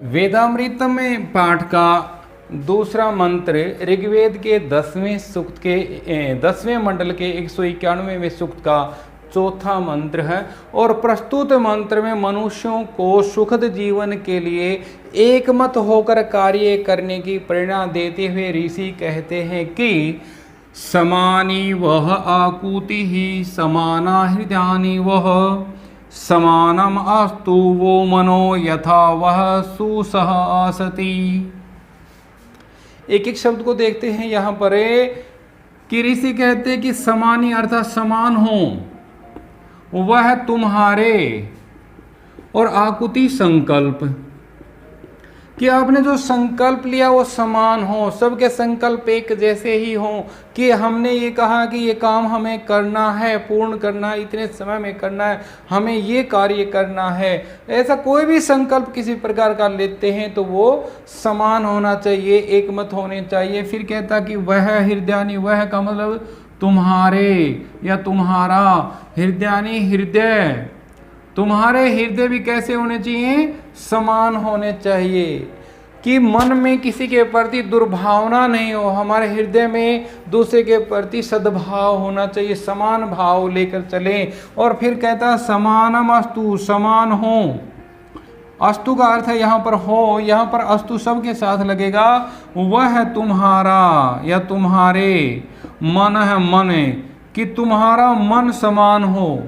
वेदामृत में पाठ का दूसरा मंत्र ऋग्वेद के 10वें सूक्त के 10वें मंडल के 191वें सूक्त का चौथा मंत्र है। और प्रस्तुत मंत्र में मनुष्यों को सुखद जीवन के लिए एकमत होकर कार्य करने की प्रेरणा देते हुए ऋषि कहते हैं कि समानी वह आकुति ही समाना हृदयानि वह समानम अस्तु वो मनो यथा वह सुसह आसति। एक एक शब्द को देखते हैं यहाँ पर कि ऋषि कहते हैं कि समानी अर्थात समान हो वह तुम्हारे, और आकुति संकल्प कि आपने जो संकल्प लिया वो समान हो, सबके संकल्प एक जैसे ही हो। कि हमने ये कहा कि ये काम हमें करना है, पूर्ण करना है, इतने समय में करना है, हमें ये कार्य करना है, ऐसा कोई भी संकल्प किसी प्रकार का लेते हैं तो वो समान होना चाहिए, एक मत होने चाहिए। फिर कहता कि वह हृदयानि, वह का मतलब तुम्हारे या तुम्हारा, हृदयानि हृदय, तुम्हारे हृदय भी कैसे होने चाहिए, समान होने चाहिए। कि मन में किसी के प्रति दुर्भावना नहीं हो, हमारे हृदय में दूसरे के प्रति सद्भाव होना चाहिए, समान भाव लेकर चलें। और फिर कहता समानम अस्तु, समान हो। अस्तु का अर्थ है यहाँ पर हो, यहाँ पर अस्तु सबके साथ लगेगा। वह तुम्हारा या तुम्हारे, मन है मन, कि तुम्हारा मन समान हो,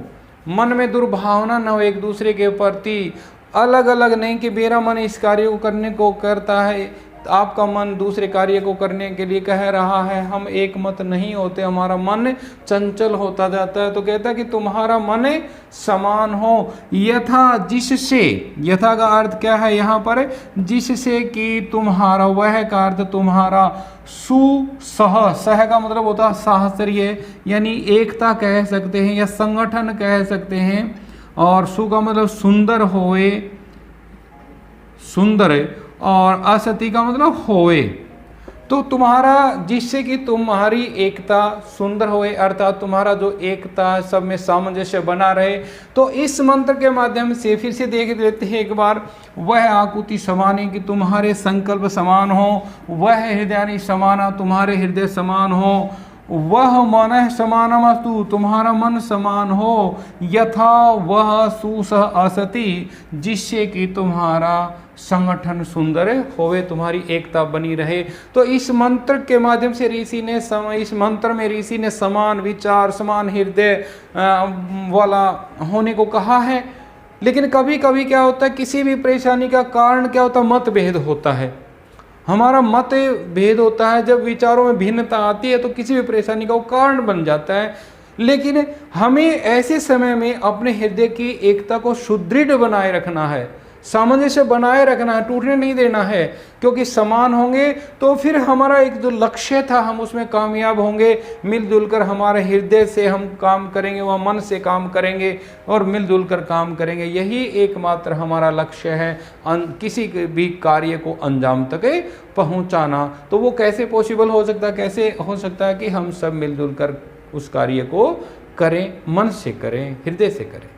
मन में दुर्भावना न हो एक दूसरे के प्रति, अलग अलग नहीं कि मेरा मन इस कार्य को करने को करता है, आपका मन दूसरे कार्य को करने के लिए कह रहा है, हम एक मत नहीं होते, हमारा मन चंचल होता जाता है। तो कहता है कि तुम्हारा मन समान हो, यथा जिससे, यथा का अर्थ क्या है यहाँ पर, जिससे कि तुम्हारा, वह का अर्थ तुम्हारा, सुसह, सह का मतलब होता है साहचर्य यानी एकता कह सकते हैं या संगठन कह सकते हैं, और सु का मतलब सुंदर होए, सुंदर, और असति का मतलब होए। तो तुम्हारा, जिससे कि तुम्हारी एकता सुंदर होए, अर्थात तुम्हारा जो एकता सब में सामंजस्य बना रहे। तो इस मंत्र के माध्यम से फिर से देख लेते हैं एक बार, वह आकुति समानी कि तुम्हारे संकल्प समान हो, वह हृदयानि समाना, तुम्हारे हृदय समान हो, वह मन समानमस्तु, तुम्हारा मन समान हो, यथा वह सुसह असति, जिससे कि तुम्हारा संगठन सुंदर होवे, तुम्हारी एकता बनी रहे। तो इस मंत्र के माध्यम से ऋषि ने इस मंत्र में ऋषि ने समान विचार, समान हृदय वाला होने को कहा है। लेकिन कभी कभी क्या होता है, किसी भी परेशानी का कारण क्या होता है, मतभेद होता है, हमारा मत भेद होता है। जब विचारों में भिन्नता आती है तो किसी भी परेशानी का वो कारण बन जाता है। लेकिन हमें ऐसे समय में अपने हृदय की एकता को सुदृढ़ बनाए रखना है, सामंजस्य बनाए रखना है, टूटने नहीं देना है। क्योंकि समान होंगे तो फिर हमारा एक जो लक्ष्य था हम उसमें कामयाब होंगे। मिलजुल कर हमारे हृदय से हम काम करेंगे, वह मन से काम करेंगे और मिलजुल कर काम करेंगे, यही एकमात्र हमारा लक्ष्य है, किसी भी कार्य को अंजाम तक पहुंचाना। तो वो कैसे पॉसिबल हो सकता है, कैसे हो सकता है कि हम सब मिलजुल कर उस कार्य को करें, मन से करें, हृदय से करें।